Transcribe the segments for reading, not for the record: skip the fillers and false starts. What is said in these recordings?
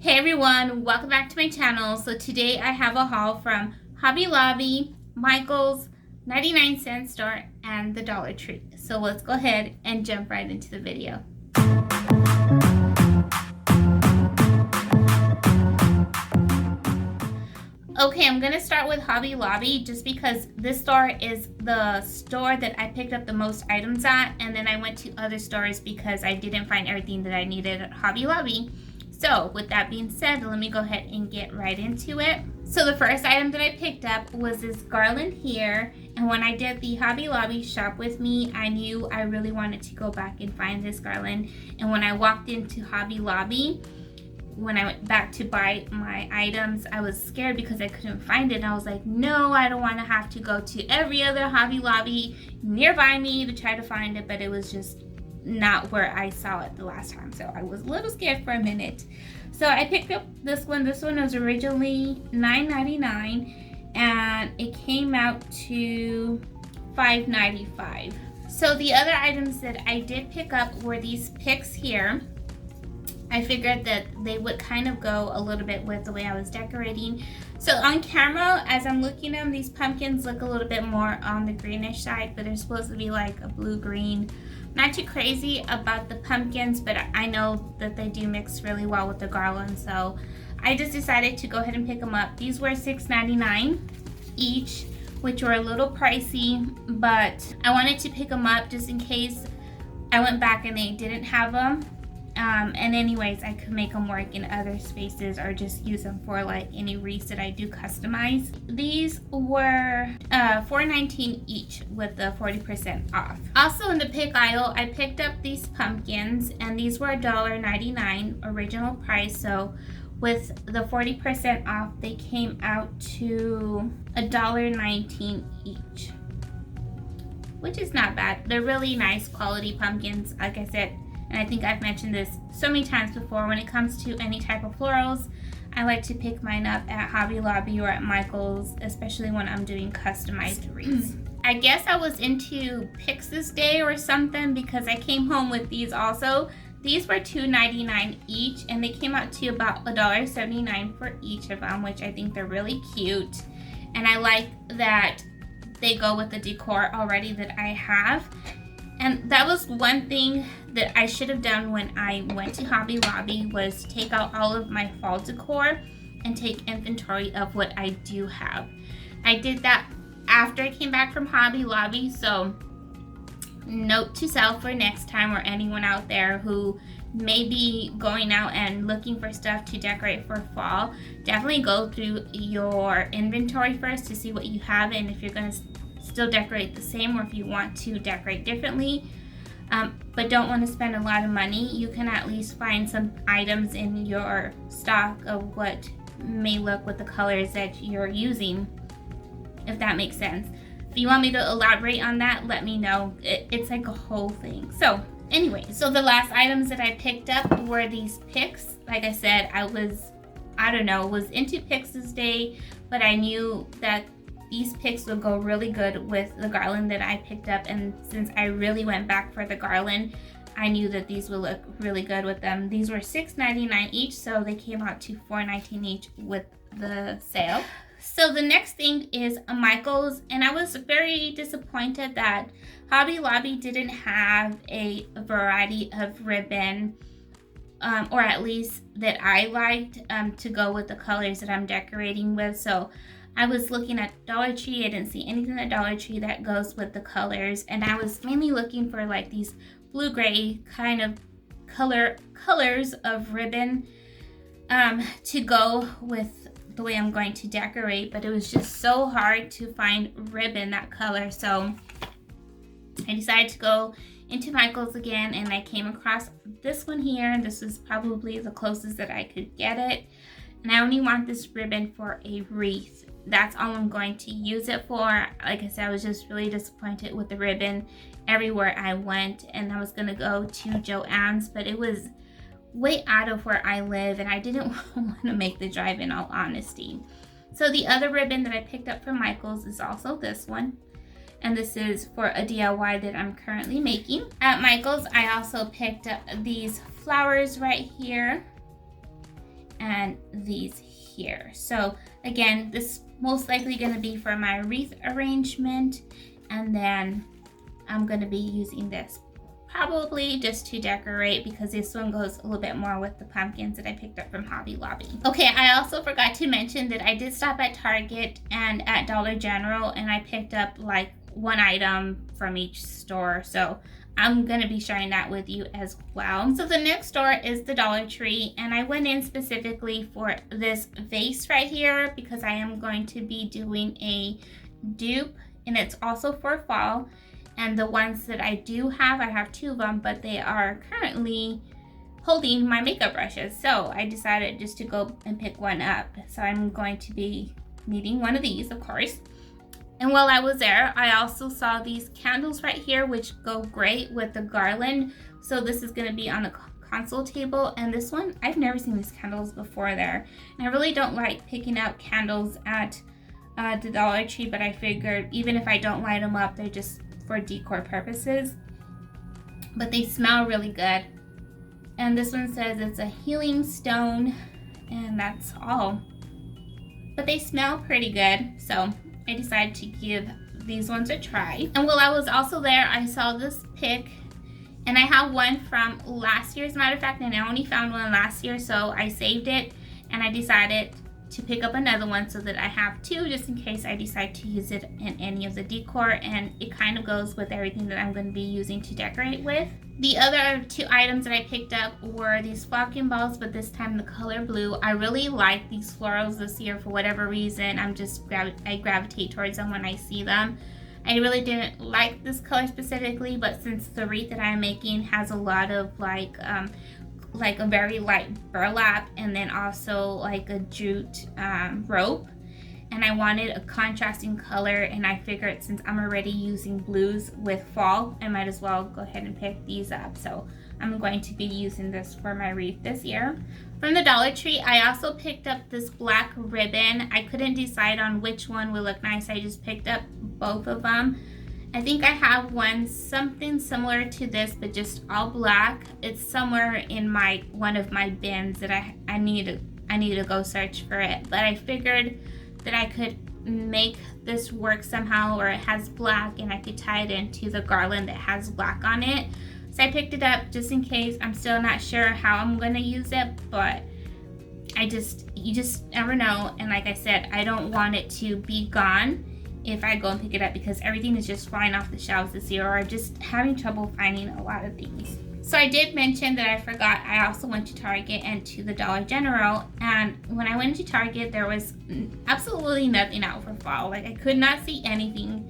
Hey everyone, welcome back to my channel. So today I have a haul from Hobby Lobby, Michael's, 99-cent store, and the Dollar Tree. So let's go ahead and jump right into the video. Okay, I'm going to start with Hobby Lobby just because this store is the store that I picked up the most items at, and then I went to other stores because I didn't find everything that I needed at Hobby Lobby. So with that being said, let me go ahead and get right into it. So the first item that I picked up was this Garland here, and when I did the Hobby Lobby shop with me, I knew I really wanted to go back and find this Garland. And when I walked into Hobby Lobby, when I went back to buy my items, I was scared because I couldn't find it. And I was like, no, I don't want to have to go to every other Hobby Lobby nearby me to try to find it, but it was just not where I saw it the last time, so I was a little scared for a minute. So I picked up this one. This one was originally $9.99 and it came out to $5.95. So the other items that I did pick up were these picks here. I figured that they would kind of go a little bit with the way I was decorating. So on camera, as I'm looking at them, these pumpkins look a little bit more on the greenish side, but they're supposed to be like a blue-green. Not too crazy about the pumpkins, but I know that they do mix really well with the garland, so I just decided to go ahead and pick them up. These were $6.99 each, which were a little pricey, but I wanted to pick them up just in case I went back and they didn't have them. And anyways, I could make them work in other spaces or just use them for like any wreaths that I do customize. These were $4.19 each with the 40% off. Also in the pick aisle, I picked up these pumpkins, and these were $1.99 original price. So with the 40% off, they came out to $1.19 each, which is not bad. They're really nice quality pumpkins, like I said. And I think I've mentioned this so many times before, when it comes to any type of florals, I like to pick mine up at Hobby Lobby or at Michael's, especially when I'm doing customized wreaths. I guess I was into picks this day or something because I came home with these also. These were $2.99 each, and they came out to about $1.79 for each of them, which I think they're really cute. And I like that they go with the decor already that I have. And that was one thing that I should have done when I went to Hobby Lobby, was take out all of my fall decor and take inventory of what I do have. I did that after I came back from Hobby Lobby, so note to self for next time, or anyone out there who may be going out and looking for stuff to decorate for fall, definitely go through your inventory first to see what you have and if you're going to still decorate the same or if you want to decorate differently, but don't want to spend a lot of money. You can at least find some items in your stock of what may look with the colors that you're using, if that makes sense. If you want me to elaborate on that, let me know. It's like a whole thing. So anyway, so the last items that I picked up were these picks. Like I said, I was into picks this day, but I knew that these picks would go really good with the garland that I picked up, and since I really went back for the garland, I knew that these would look really good with them. These were $6.99 each, so they came out to $4.19 each with the sale. So the next thing is a Michael's, and I was very disappointed that Hobby Lobby didn't have a variety of ribbon, or at least that I liked, to go with the colors that I'm decorating with. So I was looking at Dollar Tree. I didn't see anything at Dollar Tree that goes with the colors, and I was mainly looking for like these blue-gray kind of colors of ribbon to go with the way I'm going to decorate, but it was just so hard to find ribbon that color. So I decided to go into Michael's again, and I came across this one here, and this is probably the closest that I could get it. And I only want this ribbon for a wreath. That's all I'm going to use it for. Like I said, I was just really disappointed with the ribbon everywhere I went, and I was gonna go to Joann's, but it was way out of where I live, and I didn't want to make the drive, in all honesty. So the other ribbon that I picked up from Michael's is also this one, and this is for a DIY that I'm currently making. At Michael's, I also picked up these flowers right here, and these here. So again, this most likely going to be for my wreath arrangement, and then I'm going to be using this probably just to decorate, because this one goes a little bit more with the pumpkins that I picked up from Hobby Lobby. Okay, I also forgot to mention that I did stop at Target and at Dollar General, and I picked up like one item from each store, so I'm gonna be sharing that with you as well. So the next store is the Dollar Tree, and I went in specifically for this vase right here because I am going to be doing a dupe, and it's also for fall. And the ones that I do have, I have 2 of them, but they are currently holding my makeup brushes. So I decided just to go and pick one up. So I'm going to be needing one of these, of course. And while I was there, I also saw these candles right here, which go great with the Garland. So this is going to be on the console table. And this one, I've never seen these candles before there. And I really don't like picking out candles at the Dollar Tree, but I figured even if I don't light them up, they're just for decor purposes. But they smell really good. And this one says it's a healing stone, and that's all. But they smell pretty good, so I decided to give these ones a try. And while I was also there, I saw this pick, and I have one from last year, as a matter of fact, and I only found one last year, so I saved it, and I decided to pick up another one so that I have 2 just in case I decide to use it in any of the decor, and it kind of goes with everything that I'm going to be using to decorate with. The other 2 items that I picked up were these flocking balls, but this time the color blue. I really like these florals this year for whatever reason. I gravitate towards them when I see them. I really didn't like this color specifically, but since the wreath that I'm making has a lot of like a very light burlap and then also like a jute rope, and I wanted a contrasting color, and I figured since I'm already using blues with fall, I might as well go ahead and pick these up. So I'm going to be using this for my wreath this year. From the Dollar Tree, I also picked up this black ribbon. I couldn't decide on which one would look nice. I just picked up both of them. I think I have one something similar to this, but just all black. It's somewhere in one of my bins that I need to go search for it. But I figured that I could make this work somehow, or it has black and I could tie it into the garland that has black on it. So I picked it up just in case. I'm still not sure how I'm going to use it, but you just never know. And like I said, I don't want it to be gone if I go and pick it up, because everything is just flying off the shelves this year, or I'm just having trouble finding a lot of things. So I did mention that I forgot I also went to Target and to the Dollar General, and when I went to Target there was absolutely nothing out for fall. Like, I could not see anything.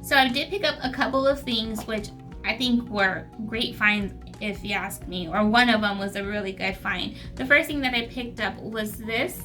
So I did pick up a couple of things which I think were great finds if you ask me, or one of them was a really good find. The first thing that I picked up was this,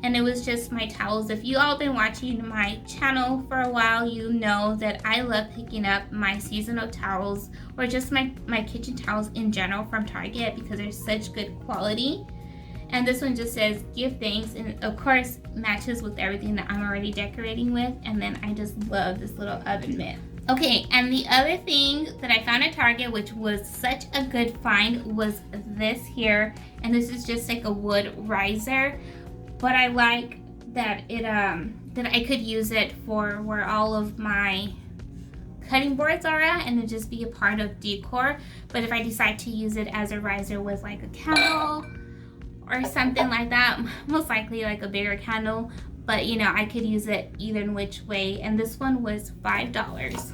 and it was just my towels. If you all been watching my channel for a while, you know that I love picking up my seasonal towels, or just my kitchen towels in general from Target, because they're such good quality. And this one just says give thanks, and of course matches with everything that I'm already decorating with. And then I just love this little oven mitt. Okay, and the other thing that I found at Target, which was such a good find, was this here. And this is just like a wood riser, but I like that that I could use it for where all of my cutting boards are at, and it'd just be a part of decor. But if I decide to use it as a riser with like a candle or something like that, most likely like a bigger candle, but you know, I could use it either in which way. And this one was $5.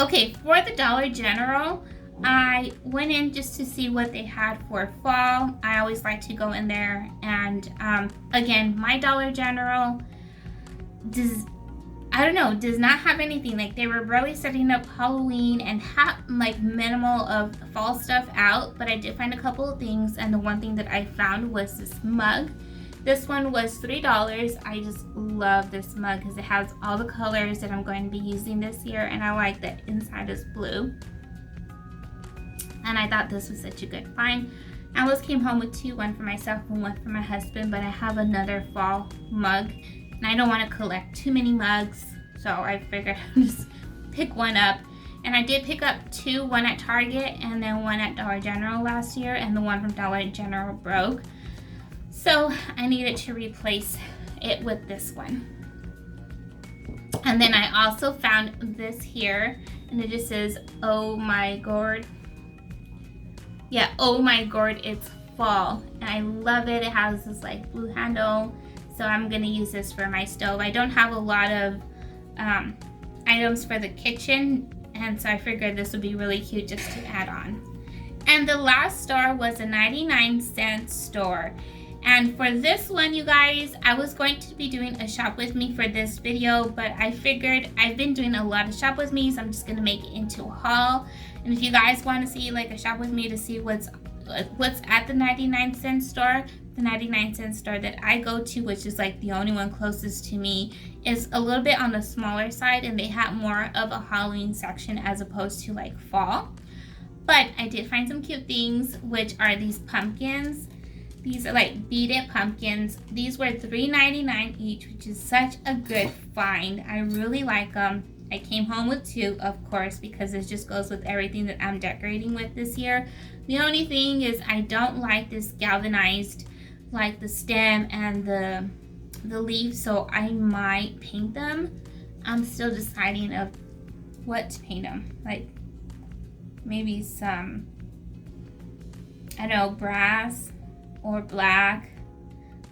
Okay, for the Dollar General, I went in just to see what they had for fall. I always like to go in there, and again, my Dollar General does not have anything. Like, they were really setting up Halloween and have like minimal of fall stuff out, but I did find a couple of things, and the one thing that I found was this mug. This one was $3. I just love this mug because it has all the colors that I'm going to be using this year, and I like that inside is blue. And I thought this was such a good find. I almost came home with 2, one for myself and one for my husband, but I have another fall mug, and I don't want to collect too many mugs, so I figured I'd just pick one up. And I did pick up 2, one at Target and then one at Dollar General last year, and the one from Dollar General broke. So I needed to replace it with this one. And then I also found this here, and it just says, oh my gourd. Yeah, oh my gourd, it's fall. And I love it. It has this like blue handle. So I'm gonna use this for my stove. I don't have a lot of items for the kitchen, and so I figured this would be really cute just to add on. And the last store was a 99-cent store. And for this one, you guys, I was going to be doing a shop with me for this video, but I figured I've been doing a lot of shop with me, so I'm just gonna make it into a haul. And if you guys want to see like a shop with me to see what's at the 99-cent store, the 99-cent store that I go to, which is like the only one closest to me, is a little bit on the smaller side, and they have more of a Halloween section as opposed to like fall. But I did find some cute things, which are these pumpkins. These are like beaded pumpkins. These were $3.99 each, which is such a good find. I really like them. I came home with 2, of course, because this just goes with everything that I'm decorating with this year. The only thing is I don't like this galvanized, like the stem and the leaf, so I might paint them. I'm still deciding of what to paint them. Like maybe some, I don't know, brass or black.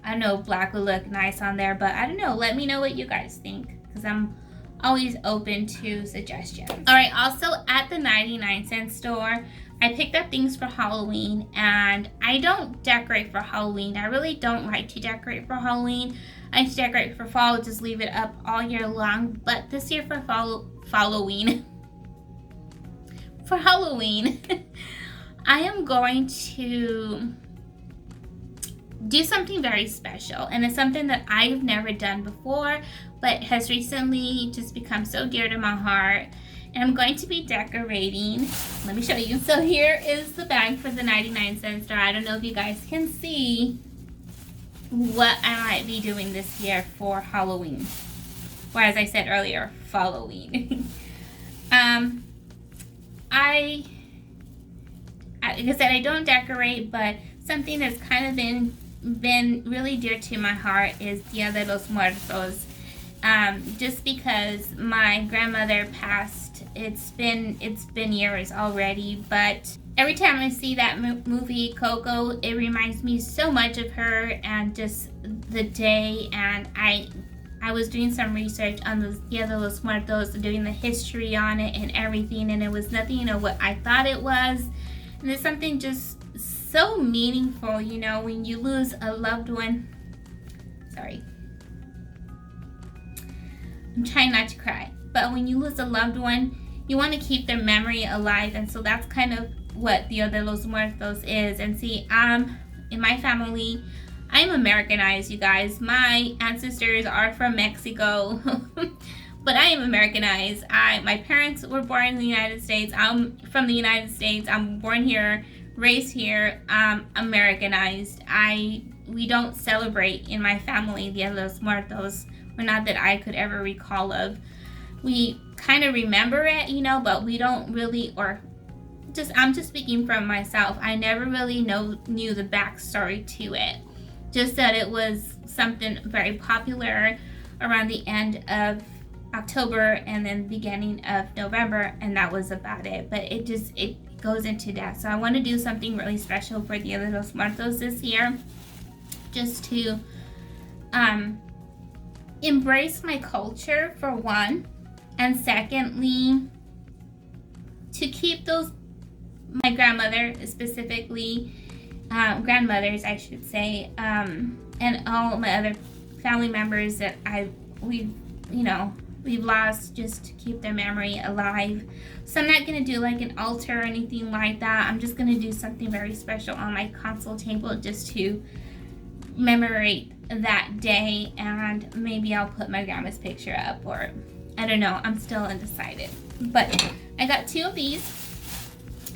I know black would look nice on there, but I don't know. Let me know what you guys think, because I'm always open to suggestions. All right, also at the 99-cent store, I picked up things for Halloween, and I don't decorate for Halloween. I really don't like to decorate for Halloween. I like to decorate for fall, just leave it up all year long. But this year for Halloween, I am going to do something very special, and it's something that I've never done before, but has recently just become so dear to my heart. And I'm going to be decorating. Let me show you. So here is the bag for the 99-cent store. I don't know if you guys can see what I might be doing this year for Halloween, or as I said earlier, Halloween. Like I said, I don't decorate, but something that's kind of been really dear to my heart is Dia de los Muertos. Just because my grandmother passed. It's been years already, but every time I see that movie Coco, it reminds me so much of her and just the day. And I was doing some research on the Dia de los Muertos, doing the history on it and everything, and it was nothing what I thought it was. And it's something just so meaningful, when you lose a loved one. Sorry. I'm trying not to cry. But when you lose a loved one, you want to keep their memory alive. And so that's kind of what Dia de los Muertos is. And see, in my family, I'm Americanized, you guys. My ancestors are from Mexico. But I am Americanized. My parents were born in the United States. I'm from the United States. I'm born here, raised here. Americanized. We don't celebrate in my family Dia de los Muertos. Or not that I could ever recall of. We kind of remember it, but we don't really, I'm just speaking from myself. I never really knew the backstory to it. Just that it was something very popular around the end of October and then beginning of November, and that was about it. But it goes into that. So I want to do something really special for Dia de los Muertos this year, just to embrace my culture for one, and secondly, to keep my grandmother specifically, grandmothers I should say, and all my other family members that we've lost, just to keep their memory alive. So I'm not going to do like an altar or anything like that. I'm just going to do something very special on my console table just to commemorate that day, and maybe I'll put my grandma's picture up, or I don't know. I'm still undecided. But I got 2 of these,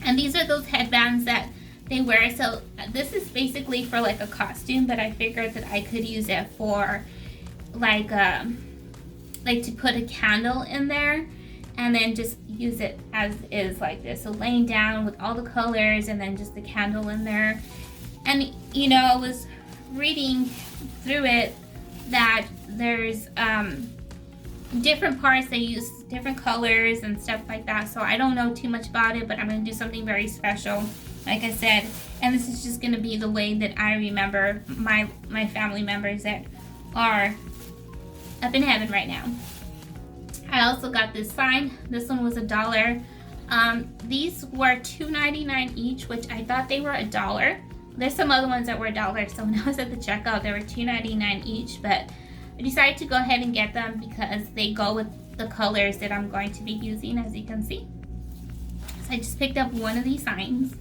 and these are those headbands that they wear. So this is basically for like a costume, but I figured that I could use it for like to put a candle in there, and then just use it as is like this. So laying down with all the colors, and then just the candle in there. And it was reading through it that there's different parts. They use different colors and stuff like that, so I don't know too much about it, but I'm going to do something very special, like I said, and this is just going to be the way that I remember my family members that are up in heaven right now. I also got this sign. This one was $1. These were $2.99 each, which I thought they were $1. There's some other ones that were $1, so when I was at the checkout, they were $2.99 each, but I decided to go ahead and get them because they go with the colors that I'm going to be using, as you can see. So I just picked up one of these signs.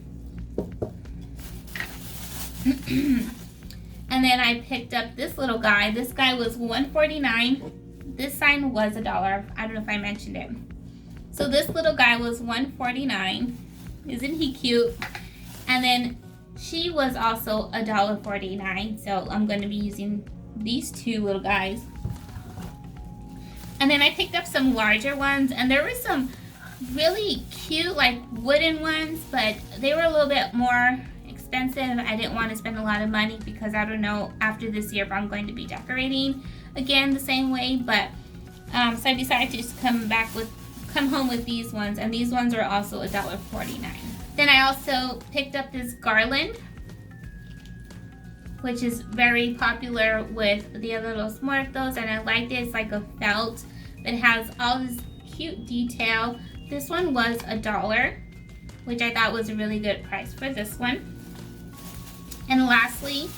And then I picked up this little guy. This guy was $1.49. This sign was $1. I don't know if I mentioned it. So this little guy was $1.49. Isn't he cute? And then she was also $1.49. So I'm going to be using these two little guys. And then I picked up some larger ones, and there were some really cute like wooden ones, but they were a little bit more expensive. I didn't want to spend a lot of money because I don't know after this year if I'm going to be decorating again the same way, but so I decided to just come home with these ones, and these ones are also $1.49. Then I also picked up this Garland, which is very popular with Dia de los Muertos, and I like it. It's like a felt that has all this cute detail. This one was $1, which I thought was a really good price for this one. And lastly,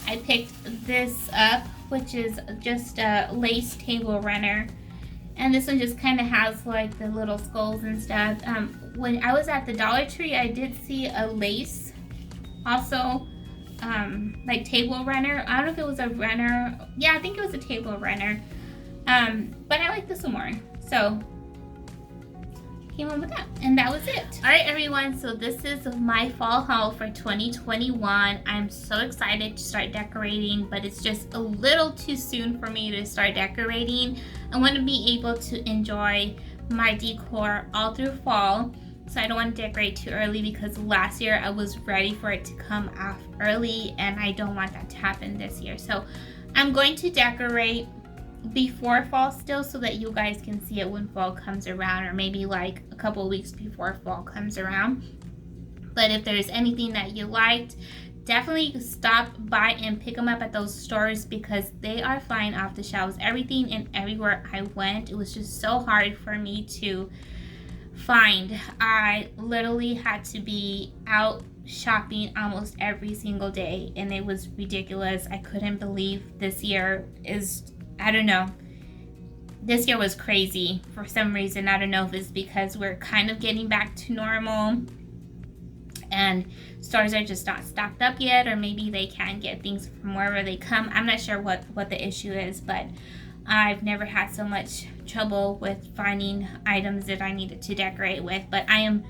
I picked this up, which is just a lace table runner. And this one just kind of has like the little skulls and stuff. When I was at the Dollar Tree, I did see a lace also like table runner. I don't know if it was a runner. Yeah, I think it was a table runner. But I like this one more. So came on with that, and that was it. All right, everyone, so this is my fall haul for 2021. I'm so excited to start decorating, but it's just a little too soon for me to start decorating. I want to be able to enjoy my decor all through fall, so I don't want to decorate too early because last year I was ready for it to come off early, and I don't want that to happen this year. So I'm going to decorate before fall still, so that you guys can see it when fall comes around, or maybe like a couple of weeks before fall comes around. But if there's anything that you liked, definitely stop by and pick them up at those stores because they are flying off the shelves. Everything and everywhere I went, it was just so hard for me to find. I literally had to be out shopping almost every single day, and it was ridiculous. I couldn't believe this year is, I don't know. This year was crazy for some reason. I don't know if it's because we're kind of getting back to normal and stores are just not stocked up yet, or maybe they can't get things from wherever they come. I'm not sure what the issue is, but I've never had so much trouble with finding items that I needed to decorate with. But I am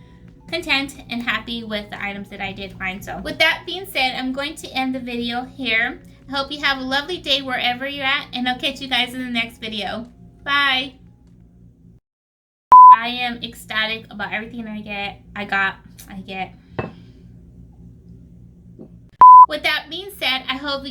content and happy with the items that I did find. So with that being said, I'm going to end the video here. I hope you have a lovely day wherever you're at, and I'll catch you guys in the next video. Bye! I am ecstatic about everything I get. With that being said, I hope